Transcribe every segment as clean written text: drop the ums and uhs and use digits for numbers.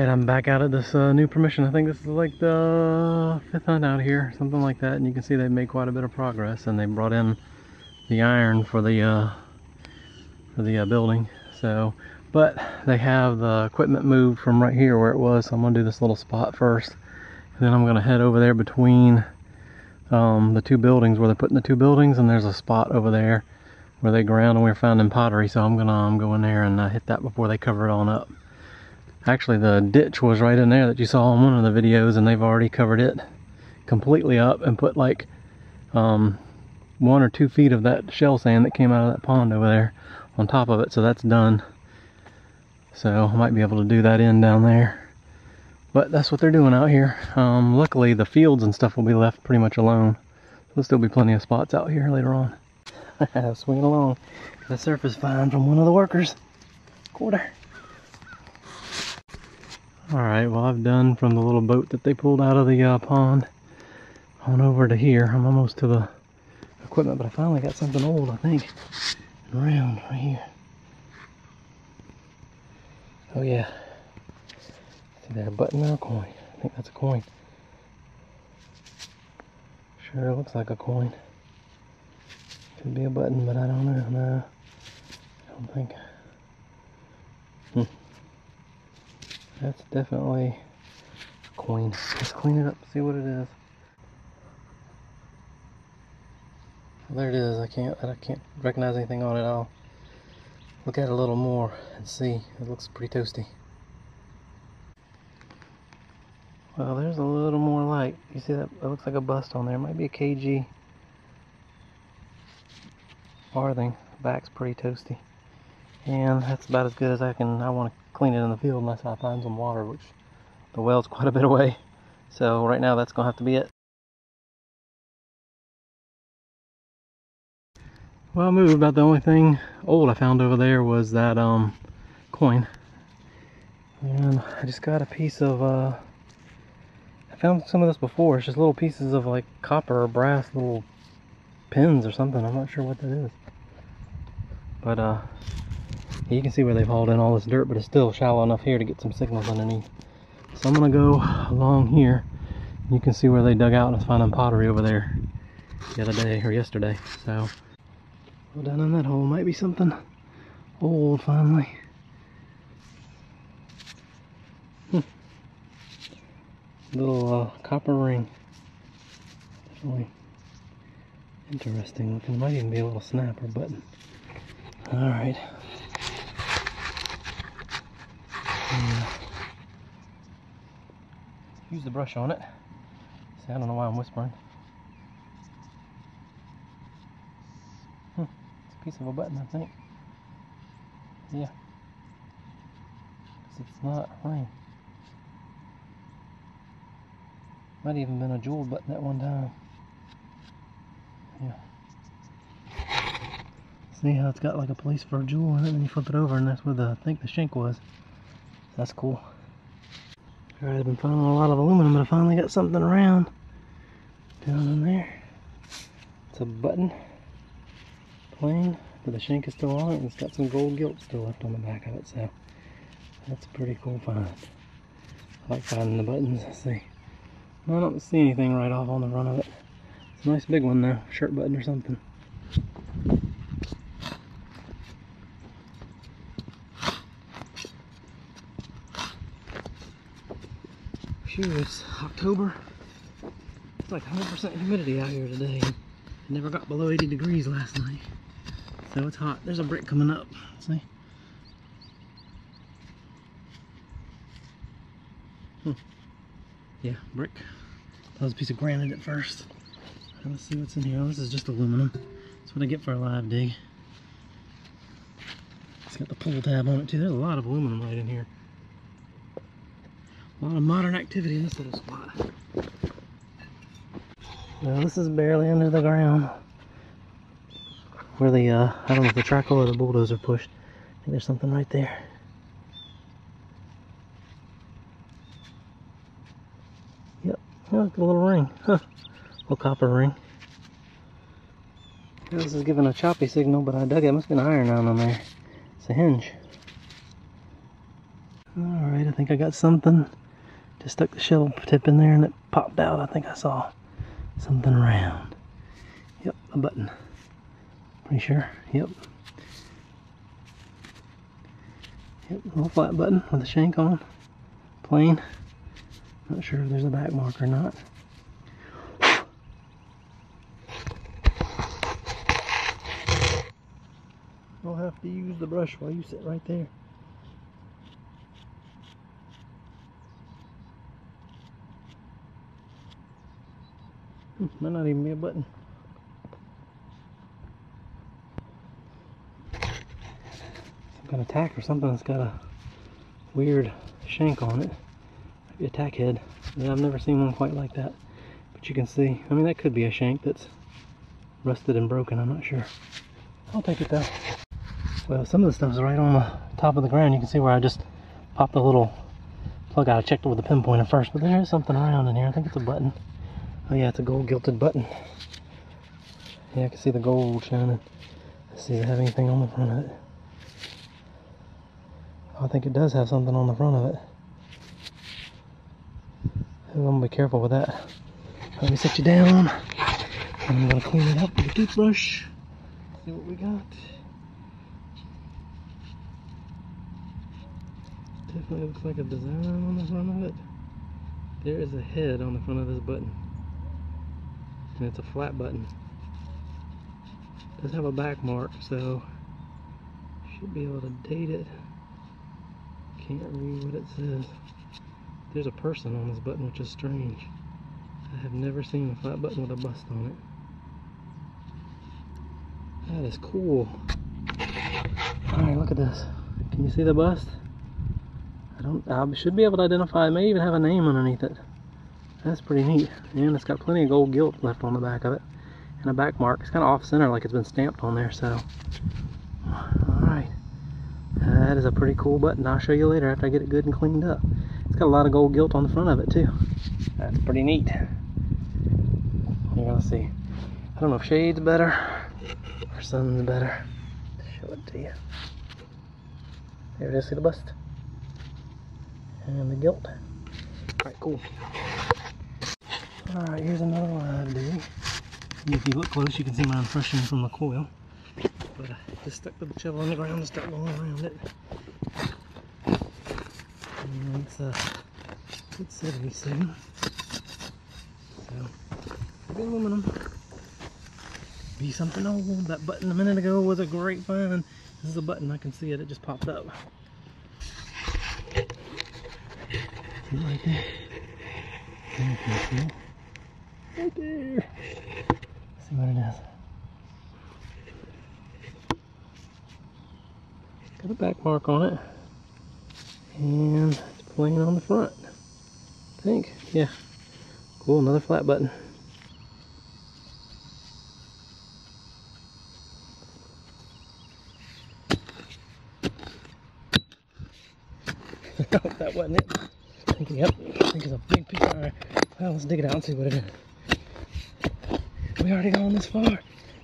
Alright, I'm back out at this new permission. I think this is like the 5th hunt out here, something like that. And you can see they've made quite a bit of progress, and they brought in the iron for the building. So, but they have the equipment moved from right here where it was. So I'm gonna do this little spot first, and then I'm gonna head over there between the two buildings where they're putting the two buildings, and there's a spot over there where they ground and we were finding pottery. So I'm gonna go in there and hit that before they cover it on up. Actually, the ditch was right in there that you saw in one of the videos, and they've already covered it completely up and put like 1 or 2 feet of that shell sand that came out of that pond over there on top of it. So that's done. So I might be able to do that in down there. But that's what they're doing out here. Luckily, the fields and stuff will be left pretty much alone. There'll still be plenty of spots out here later on. Swinging along. The surface find from one of the workers. Quarter. Alright, well, I've done from the little boat that they pulled out of the pond on over to here. I'm almost to the equipment, but I finally got something old, I think, around right here. Oh yeah. See there, a button or a coin? I think that's a coin. Sure looks like a coin. Could be a button, but I don't know. No, I don't think. That's definitely a coin. Let's clean it up, see what it is. Well, there it is. I can't recognize anything on it. I'll look at it a little more and see. It looks pretty toasty. Well, there's a little more light. You see that? It looks like a bust on there. It might be a KG farthing. The back's pretty toasty. And that's about as good as I want to clean it in the field unless I find some water, which the well's quite a bit away. So right now that's going to have to be it. Well, I moved. About the only thing old I found over there was that coin. And I just got a piece of, I found some of this before. It's just little pieces of like copper or brass, little pins or something. I'm not sure what that is. But you can see where they've hauled in all this dirt, but it's still shallow enough here to get some signals underneath. So I'm gonna go along here. You can see where they dug out and was finding pottery over there the other day or yesterday. So go down in that hole. Might be something old finally. Little copper ring. Definitely interesting looking. Might even be a little snap or button. All right. Use the brush on it. See, I don't know why I'm whispering. It's a piece of a button, I think. Yeah. It's not a ring. Might even been a jewel button at one time. Yeah. See how it's got like a place for a jewel in it, and you flip it over, and that's where I think the shank was. That's cool. Alright, I've been finding a lot of aluminum, but I finally got something around down in there. It's a button, plain, but the shank is still on it, and it's got some gold gilt still left on the back of it, so that's a pretty cool find. I like finding the buttons. Let's see. I don't see anything right off on the front of it. It's a nice big one though, shirt button or something. Phew, it's October. It's like 100% humidity out here today. It never got below 80 degrees last night. So it's hot. There's a brick coming up. See? Yeah, brick. That was a piece of granite at first. Let's see what's in here. Oh, this is just aluminum. That's what I get for a live dig. It's got the pull tab on it too. There's a lot of aluminum right in here. A lot of modern activity in this little spot. Now this is barely under the ground. Where the, I don't know if the trackle or the bulldozer pushed. I think there's something right there. Yep, oh, look, a little ring. Huh, little copper ring. This is giving a choppy signal, but I dug it. Must have been iron down on there. It's a hinge. Alright, I think I got something. Just stuck the shell tip in there and it popped out. I think I saw something round. Yep, a button. Pretty sure. Yep. Yep, a little flat button with a shank on. Plain. Not sure if there's a back mark or not. I'll have to use the brush while you sit right there. Might not even be a button. Some kind of tack or something that's got a weird shank on it. Might be a tack head. Yeah, I've never seen one quite like that. But you can see, I mean, that could be a shank that's rusted and broken. I'm not sure. I'll take it though. Well, some of the stuff is right on the top of the ground. You can see where I just popped the little plug out. I checked it with the pinpointer first, but there is something around in here. I think it's a button. Oh yeah, it's a gold gilded button. Yeah, I can see the gold shining. Let's see if it have anything on the front of it. Oh, I think it does have something on the front of it. I'm gonna be careful with that. Let me set you down. I'm gonna clean it up with a toothbrush. See what we got. Definitely looks like a design on the front of it. There is a head on the front of this button. And it's a flat button. It does have a back mark, so should be able to date it. Can't read what it says. There's a person on this button, which is strange. I have never seen a flat button with a bust on it. That is cool. Alright, look at this. Can you see the bust? I should be able to identify. It may even have a name underneath it. That's pretty neat. And it's got plenty of gold gilt left on the back of it. And a back mark. It's kind of off center, like it's been stamped on there, so. Alright. That is a pretty cool button. I'll show you later after I get it good and cleaned up. It's got a lot of gold gilt on the front of it too. That's pretty neat. You're gonna see. I don't know if shade's better or sun's better. Show it to you. There it is, see the bust? And the gilt. Alright, cool. Alright, here's another one I do. If you look close, you can see my impression from the coil. But I just stuck the shovel on the ground and start going around it. And it's 77. So, be aluminum. Be something old. That button a minute ago was a great find. This is a button, I can see it, it just popped up. See right there? There you can see it. Right there. Let's see what it is. Got a back mark on it. And it's plain on the front. I think. Yeah. Cool, another flat button. That wasn't it. I think, yep, I think it's a big piece. Alright, well, let's dig it out and see what it is. We already gone this far.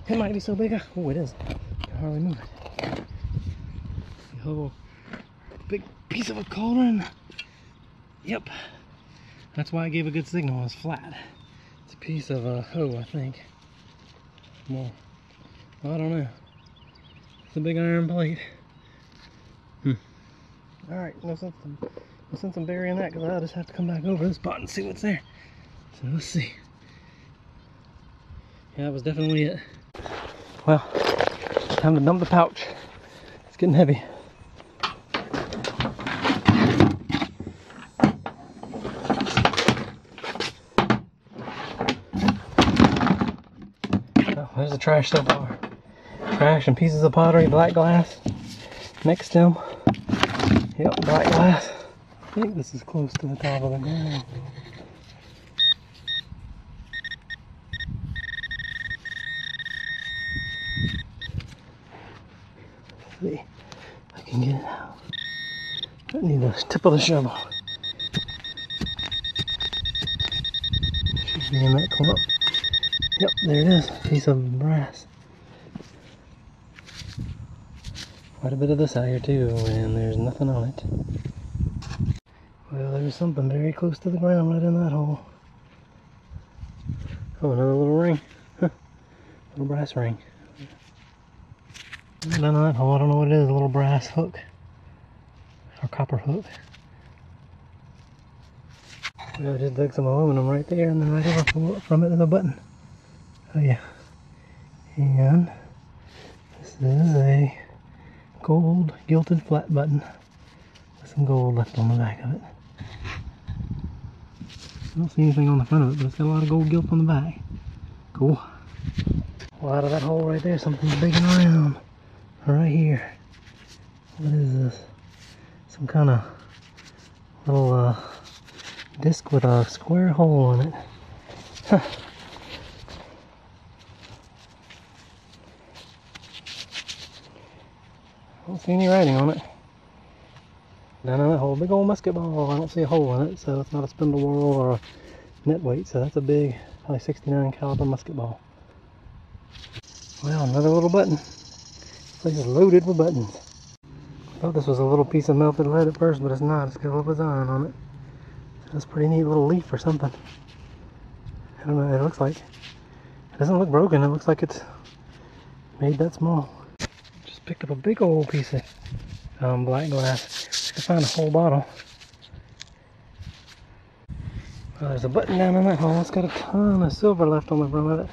It might be so big. Oh, it is. I can hardly move it. Oh, big piece of a cauldron. Yep. That's why I gave a good signal. It's flat. It's a piece of a hoe, I think. More. I don't know. It's a big iron plate. Alright, no sense in burying that because I'll just have to come back over this spot and see what's there. So let's see. Yeah, that was definitely it. Well, time to dump the pouch. It's getting heavy. Oh, there's the trash so far. Trash and pieces of pottery, black glass. Next stem. Yep, black glass. I think this is close to the top of the ground. See if I can get it out. I need the tip of the shovel. Should be in that clump. Yep, there it is. Piece of brass. Quite a bit of this out here too, and there's nothing on it. go. There's something very close to the ground right in that hole. Oh, another little ring. Huh. Little brass ring. Right down in that hole, I don't know what it is, a little brass hook. Or copper hook. I just dug some aluminum right there, and then right over from it is a button. Oh yeah. And this is a gold gilded flat button with some gold left on the back of it. I don't see anything on the front of it, but it's got a lot of gold gilt on the back. Cool. Well, out of that hole right there, something's big and round. Right here. What is this? Some kind of little disc with a square hole in it. Huh. I don't see any writing on it. Down in that hole, big old musket ball. I don't see a hole in it, so it's not a spindle whorl or a net weight. So that's a big, probably 69 caliber musket ball. Well, another little button. This place is loaded with buttons. I thought this was a little piece of melted lead at first, but it's not. It's got a little design on it. That's a pretty neat little leaf or something. I don't know what it looks like. It doesn't look broken. It looks like it's made that small. Just picked up a big old piece of black glass. I could find a whole bottle. Well, there's a button down in that hole. It's got a ton of silver left on the front of it.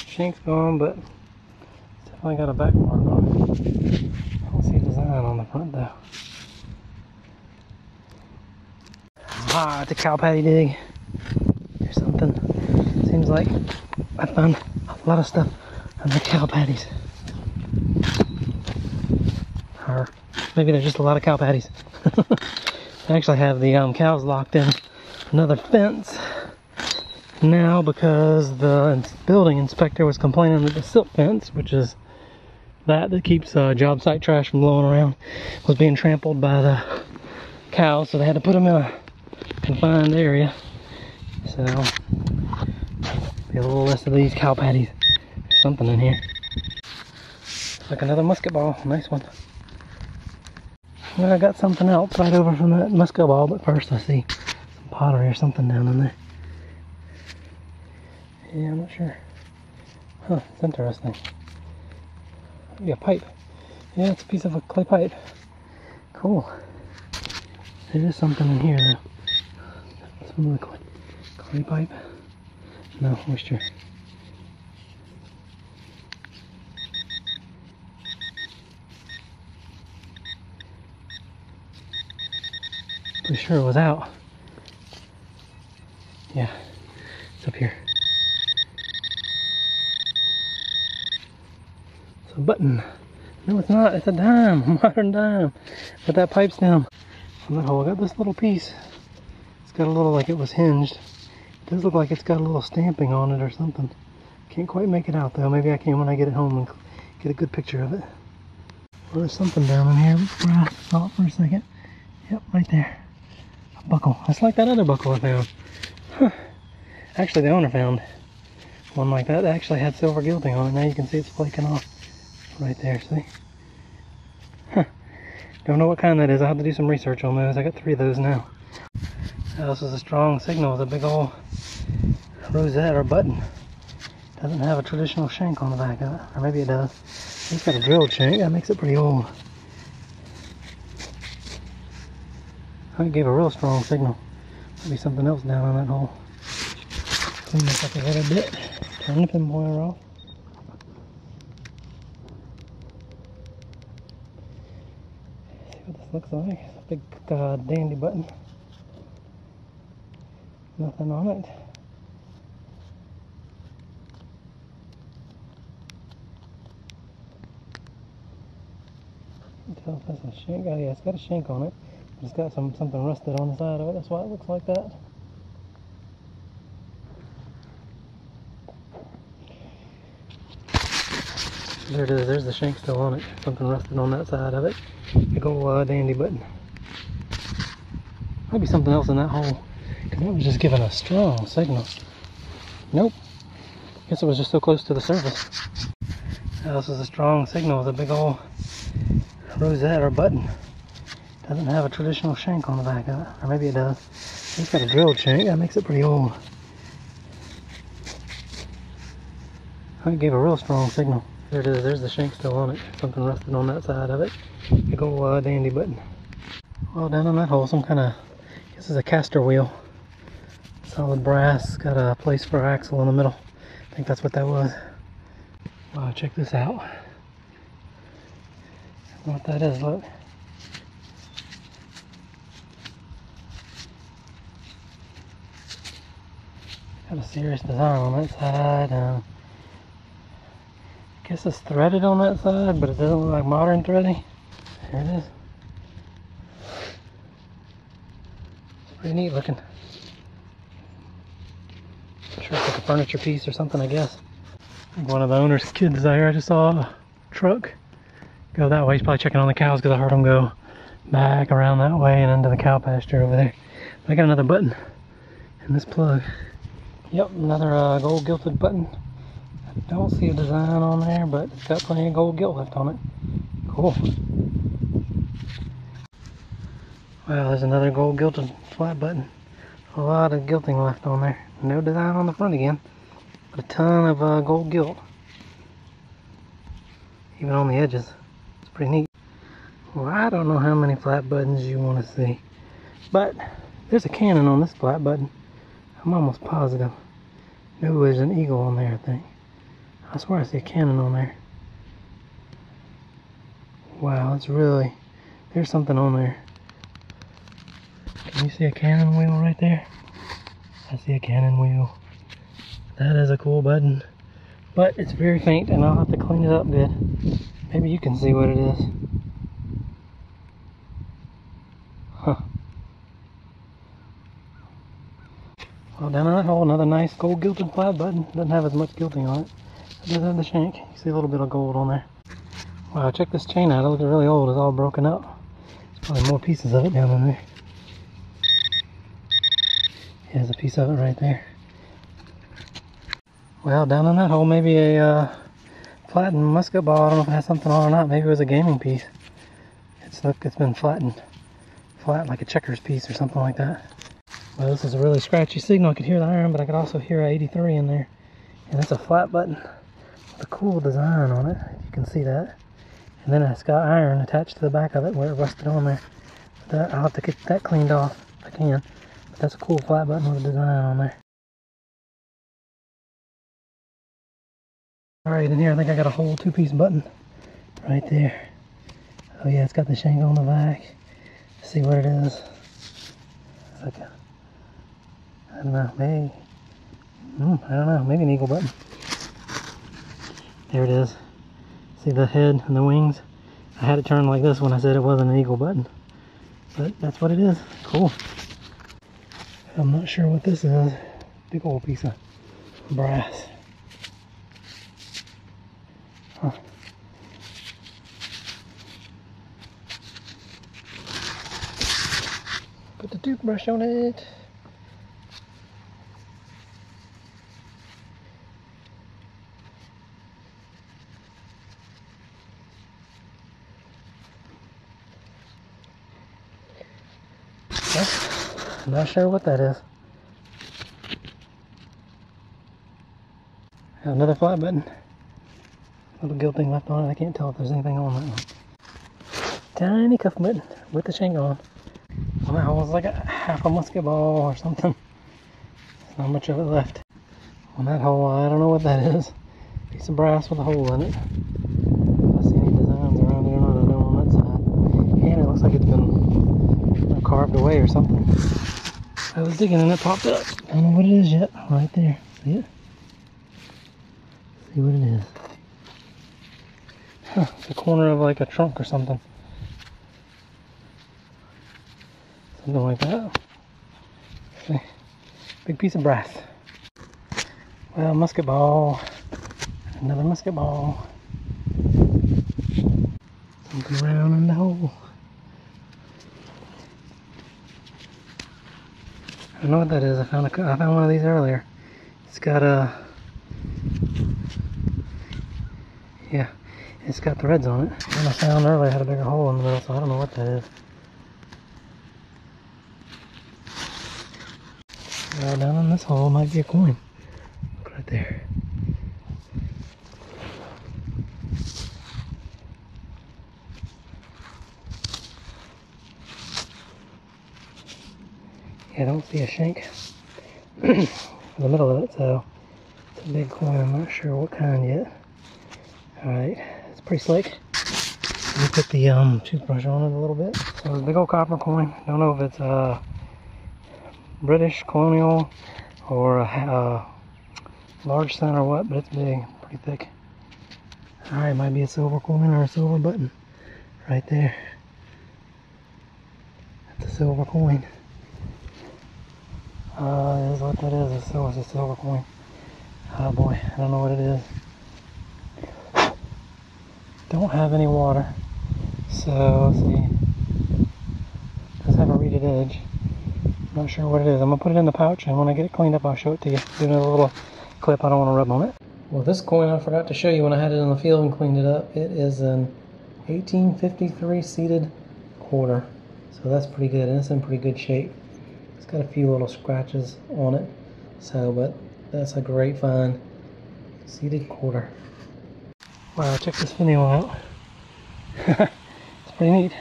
Shank's gone, but it's definitely got a back mark on it. I don't see a design on the front though. Ah, it's a cow patty dig. There's something. Seems like I found a lot of stuff on the cow patties. Or maybe they're just a lot of cow patties. I actually have the cows locked in another fence now because the building inspector was complaining that the silt fence, which is that keeps job site trash from blowing around, was being trampled by the cows, so they had to put them in a confined area. So be a little less of these cow patties. There's something in here. Like another musket ball, nice one. Well, I got something else right over from that musket ball, but first I see some pottery or something down in there. Yeah, I'm not sure. Huh, it's interesting. Yeah, pipe. Yeah, it's a piece of a clay pipe. Cool. There is something in here though. Some of the clay pipe. No, moisture. Pretty sure it was out. Yeah, it's up here. It's a button. No, it's not. It's a dime, a modern dime. With that pipe stem. From that hole, I got this little piece. It's got a little, like it was hinged. It does look like it's got a little stamping on it or something. Can't quite make it out though. Maybe I can when I get it home and get a good picture of it. Well, there's something down in here before I saw it for a second. Yep, right there. A buckle. It's like that other buckle I found. Huh. Actually, the owner found one like that. It actually had silver gilding on it. Now you can see it's flaking off right there, see? Huh. Don't know what kind that is. I'll have to do some research on those. I got 3 of those now. This is a strong signal with a big old rosette or button. Doesn't have a traditional shank on the back of it. Or maybe it does. It's got a drilled shank. That makes it pretty old. It gave a real strong signal. Maybe something else down in that hole. Clean this up a little bit. Turn the pinboiler off. See what this looks like. It's a big dandy button. Nothing on it. You can tell if that's a shank. Oh yeah, it's got a shank on it. It's got something rusted on the side of it. That's why it looks like that. There it is. There's the shank still on it. Something rusted on that side of it. Big old dandy button. Might be something else in that hole. Because that was just giving a strong signal. Nope. Guess it was just so close to the surface. This is a strong signal with a big old rosette or button. Doesn't have a traditional shank on the back of it. Or maybe it does. It's got a drilled shank. That makes it pretty old. It gave a real strong signal. There it is. There's the shank still on it. Something rusted on that side of it. Big old dandy button. Well, down on that hole, some kind of, this is a caster wheel. Solid brass. Got a place for axle in the middle. I think that's what that was. Wow, check this out. I don't know what that is, look. Got a serious design on that side. I guess it's threaded on that side, but it doesn't look like modern threading. There it is. Pretty neat looking. I'm sure it's like a furniture piece or something, I guess. One of the owner's kids out here, I just saw a truck go that way. He's probably checking on the cows because I heard him go back around that way and into the cow pasture over there. I got another button in this plug. Yep, another gold gilded button. I don't see a design on there, but it's got plenty of gold gilt left on it. Cool. Wow, there's another gold gilded flat button. A lot of gilting left on there. No design on the front again, but a ton of gold gilt. Even on the edges. It's pretty neat. Well, I don't know how many flat buttons you want to see, but there's a cannon on this flat button. I'm almost positive. No, there's an eagle on there, I think. I swear I see a cannon on there. Wow, it's really, there's something on there. Can you see a cannon wheel right there? I see a cannon wheel. That is a cool button. But it's very faint and I'll have to clean it up good. Maybe you can see what it is. Huh. Well, down in that hole, another nice gold gilded flat button. Doesn't have as much gilding on it. It does have the shank. You see a little bit of gold on there. Wow, check this chain out. It looks really old. It's all broken up. There's probably more pieces of it down in there. Here's a piece of it right there. Well, down in that hole, maybe a flattened musket ball. I don't know if it has something on or not. Maybe it was a gaming piece. It's been flattened. Flat like a checkers piece or something like that. Well, this is a really scratchy signal. I could hear the iron, but I could also hear a 83 in there. And it's a flat button with a cool design on it. You can see that. And then it's got iron attached to the back of it where it rusted on there. But I'll have to get that cleaned off if I can. But that's a cool flat button with a design on there. Alright, in here I think I got a whole two-piece button right there. Oh yeah, it's got the shank on the back. Let's see what it is. It's like a, I don't know, maybe, I don't know, maybe an eagle button. There it is. See the head and the wings? I had it turned like this when I said it wasn't an eagle button. But that's what it is. Cool. I'm not sure what this is. Big old piece of brass. Huh. Put the toothbrush on it. I'm not sure what that is. Another flat button. Little gilding left on it. I can't tell if there's anything on that one. Tiny cuff button with the shank on. Well, that was like a half a musket ball or something. There's not much of it left. On that hole, I don't know what that is. Piece of brass with a hole in it. If I see any designs around it or not, I don't on that side. And it looks like it's been carved away or something. I was digging and it popped up. I don't know what it is yet. Right there. See it? See what it is. Huh, it's the corner of like a trunk or something. Something like that. See? Big piece of brass. Well, musket ball. Another musket ball. Something around in the hole. I don't know what that is. I found one of these earlier. It's got a, yeah, it's got threads on it. The one I found earlier had a bigger hole in the middle, so I don't know what that is. Down in this hole might be a coin. Look right there. Yeah, I don't see a shank in the middle of it, so it's a big coin. I'm not sure what kind yet. Alright, it's pretty slick. Let me put the toothbrush on it a little bit. So it's a big old copper coin. Don't know if it's British, colonial, or a large cent or what, but it's big, pretty thick. Alright, might be a silver coin or a silver button right there. That's a silver coin. Is what that is. It's a silver coin. Oh boy, I don't know what it is. Don't have any water. So, let's see. Does have a reeded edge. Not sure what it is. I'm going to put it in the pouch, and when I get it cleaned up, I'll show it to you. Do a little clip. I don't want to rub on it. Well, this coin I forgot to show you when I had it in the field and cleaned it up. It is an 1853 seated quarter. So that's pretty good, and it's in pretty good shape. It's got a few little scratches on it. So, but that's a great find. Seated quarter. Wow, check this finial out. It's pretty neat.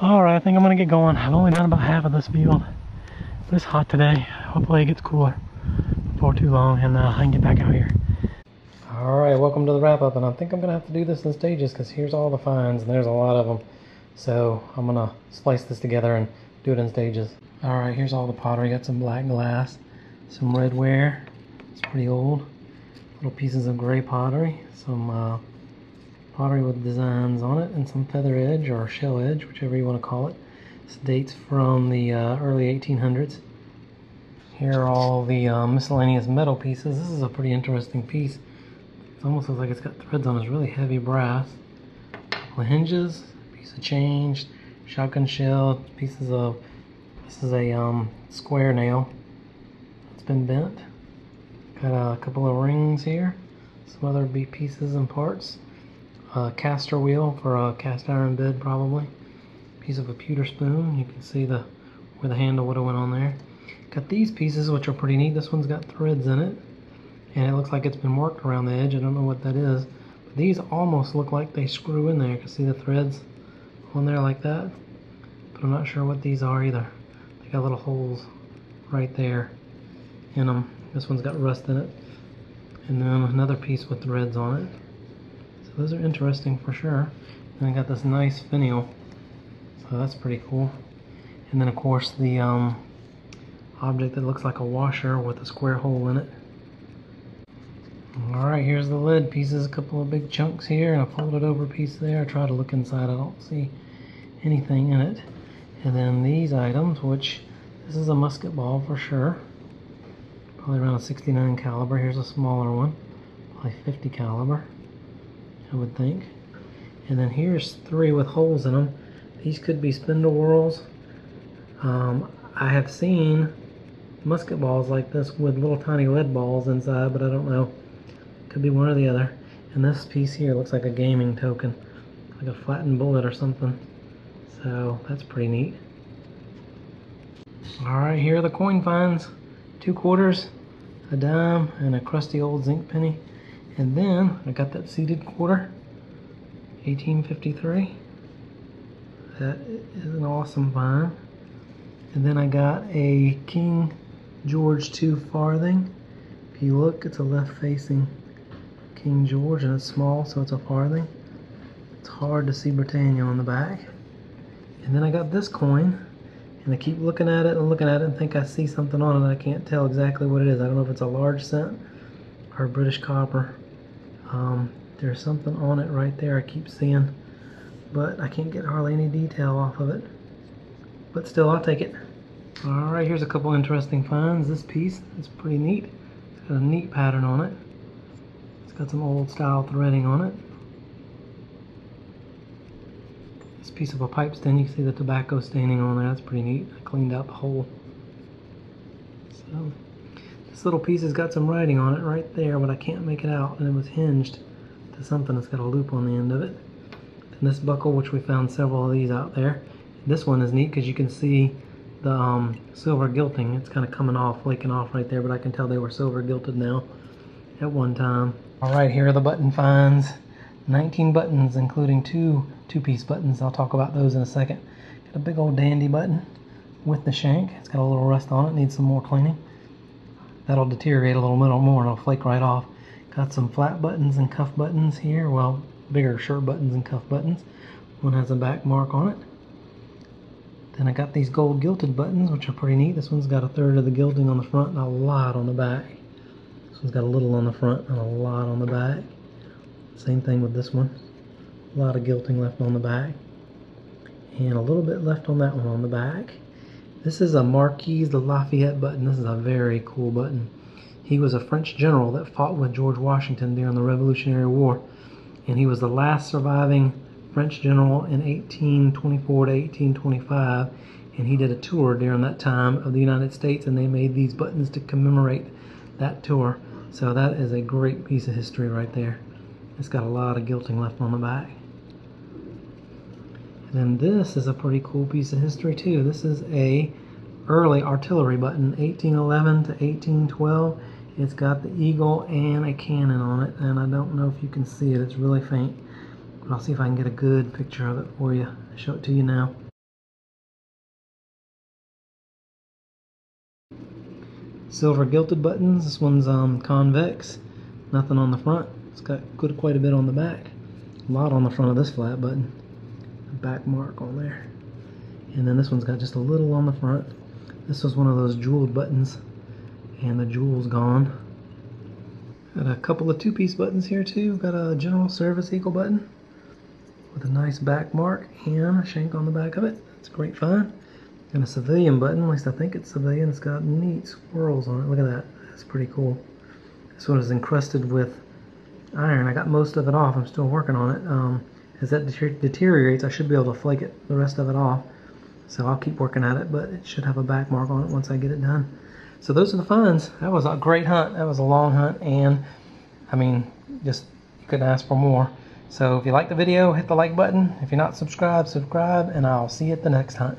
Alright, I think I'm going to get going. I've only done about half of this field. But it's hot today. Hopefully it gets cooler before too long and I can get back out here. Alright, welcome to the wrap up. And I think I'm going to have to do this in stages because here's all the finds and there's a lot of them. So I'm going to splice this together and do it in stages. Alright, here's all the pottery. Got some black glass, some red ware. It's pretty old. Little pieces of gray pottery. Some pottery with designs on it and some feather edge or shell edge, whichever you want to call it. This dates from the early 1800s. Here are all the miscellaneous metal pieces. This is a pretty interesting piece. It almost looks like it's got threads on it. It's really heavy brass. A couple of hinges, piece of chain, shotgun shell, pieces of, this is a square nail. It's been bent. Got a couple of rings here. Some other pieces and parts. A caster wheel for a cast iron bed probably. Piece of a pewter spoon. You can see where the handle would have went on there. Got these pieces which are pretty neat. This one's got threads in it. And it looks like it's been worked around the edge. I don't know what that is. But these almost look like they screw in there. You can see the threads on there like that. But I'm not sure what these are either. They got little holes right there in them. This one's got rust in it. And then another piece with threads on it. So those are interesting for sure. And I got this nice finial. So that's pretty cool. And then of course the object that looks like a washer with a square hole in it. Alright, here's the lid pieces. A couple of big chunks here and a folded over piece there. I try to look inside. I don't see anything in it. And then these items, which this is a musket ball for sure. Probably around a 69 caliber. Here's a smaller one, probably 50 caliber, I would think. And then here's 3 with holes in them. These could be spindle whorls. I have seen musket balls like this with little tiny lead balls inside, but I don't know. Could be one or the other. And this piece here looks like a gaming token, like a flattened bullet or something. So that's pretty neat. Alright, here are the coin finds. 2 quarters, a dime, and a crusty old zinc penny. And then I got that seated quarter, 1853. That is an awesome find. And then I got a King George II farthing. If you look, it's a left-facing King George, and it's small, so it's a farthing. It's hard to see Britannia on the back. And then I got this coin. And I keep looking at it and think I see something on it. I can't tell exactly what it is. I don't know if it's a large cent or British copper. There's something on it right there I keep seeing, but I can't get hardly any detail off of it. But still, I'll take it. Alright, here's a couple interesting finds. This piece is pretty neat. It's got a neat pattern on it. It's got some old style threading on it. Piece of a pipe stem, you can see the tobacco staining on there. That's pretty neat. I cleaned out the hole. So this little piece has got some writing on it right there, but I can't make it out, and it was hinged to something that's got a loop on the end of it. And this buckle, which we found several of these out there. This one is neat because you can see the silver gilting. It's kind of coming off, flaking off right there, but I can tell they were silver gilted now at one time. All right, here are the button finds. 19 buttons, including two-piece buttons. I'll talk about those in a second. Got a big old dandy button with the shank. It's got a little rust on it, needs some more cleaning. That'll deteriorate a little more and it'll flake right off. Got some flat buttons and cuff buttons here. Well, bigger shirt buttons and cuff buttons. One has a back mark on it. Then I got these gold gilted buttons, which are pretty neat. This one's got a third of the gilding on the front and a lot on the back. This one's got a little on the front and a lot on the back. Same thing with this one. A lot of gilting left on the back. And a little bit left on that one on the back. This is a Marquis, the Lafayette button. This is a very cool button. He was a French general that fought with George Washington during the Revolutionary War. And he was the last surviving French general in 1824 to 1825. And he did a tour during that time of the United States, and they made these buttons to commemorate that tour. So that is a great piece of history right there. It's got a lot of gilting left on the back. And then this is a pretty cool piece of history too. This is a early artillery button, 1811 to 1812. It's got the eagle and a cannon on it, and I don't know if you can see it. It's really faint, but I'll see if I can get a good picture of it for you. I'll show it to you now. Silver gilted buttons. This one's convex. Nothing on the front. It's got quite a bit on the back. A lot on the front of this flat button. A back mark on there. And then this one's got just a little on the front. This was one of those jeweled buttons, and the jewel's gone. Got a couple of two-piece buttons here too. Got a general service eagle button with a nice back mark and a shank on the back of it. It's a great find. And a civilian button, at least I think it's civilian. It's got neat swirls on it. Look at that. That's pretty cool. This one is encrusted with iron. I got most of it off. I'm still working on it. As that deteriorates, I should be able to flake the rest of it off. So I'll keep working at it, but it should have a back mark on it once I get it done. So those are the finds. That was a great hunt. That was a long hunt, and I mean, just you couldn't ask for more. So if you like the video, hit the like button. If you're not subscribed, subscribe, and I'll see you at the next hunt.